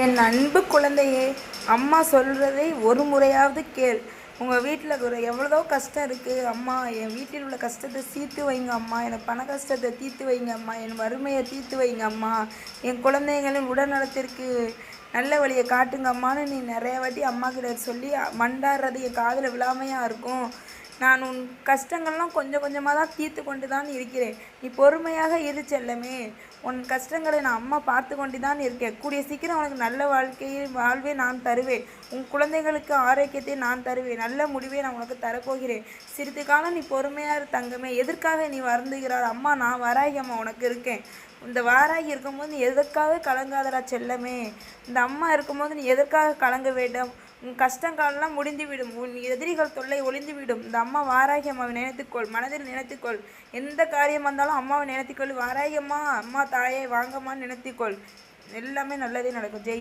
என் அன்பு குழந்தையே, அம்மா சொல்கிறதை ஒரு முறையாவது கேள். உங்கள் வீட்டில் எவ்வளோ கஷ்டம் இருக்குது. அம்மா, என் வீட்டில் உள்ள கஷ்டத்தை தீர்த்து வைங்க அம்மா. எனக்கு பண கஷ்டத்தை தீர்த்து வைங்க அம்மா. என் வறுமையை தீர்த்து வைங்க அம்மா. என் குழந்தைகளின் உடல்நலத்திற்கு நல்ல வழியை காட்டுங்க அம்மான்னு நீ நிறைய வாட்டி அம்மா கிட்ட சொல்லி மண்டாடுறது என் காதில் விழாமையாக இருக்கும். நான் உன் கஷ்டங்கள்லாம் கொஞ்சம் கொஞ்சமாக தான் தீர்த்து கொண்டு தான் இருக்கிறேன். நீ பொறுமையாக இரு செல்லமே. உன் கஷ்டங்களை நான் அம்மா பார்த்து கொண்டு தான் இருக்கேன். கூடிய சீக்கிரம் உனக்கு நல்ல வாழ்வே நான் தருவேன். உன் குழந்தைகளுக்கு ஆரோக்கியத்தை நான் தருவேன். நல்ல முடிவை நான் உனக்கு தரப்போகிறேன். சிறிது காலம் நீ பொறுமையாக இரு தங்கமே. எதற்காக நீ வருந்துகிறார்? அம்மா, நான் வராகி அம்மா உனக்கு இருக்கேன். இந்த வாராகி இருக்கும்போது நீ எதற்காக கலங்காதடா செல்லமே. இந்த அம்மா இருக்கும்போது நீ எதற்காக கலங்க வேண்டும்? உன் கஷ்டங்காலெல்லாம் முடிந்துவிடும். உன் எதிரிகள் தொல்லை ஒளிந்துவிடும். இந்த அம்மா வாராகி அம்மாவை நினைத்துக்கொள், மனதில் நினைத்துக்கொள். எந்த காரியம் வந்தாலும் அம்மாவை நினைத்துக்கொள். வாராகி அம்மா, அம்மா தாயே வாங்கம்மான்னு நினைத்துக்கொள். எல்லாமே நல்லதே நடக்கும். ஜெய்.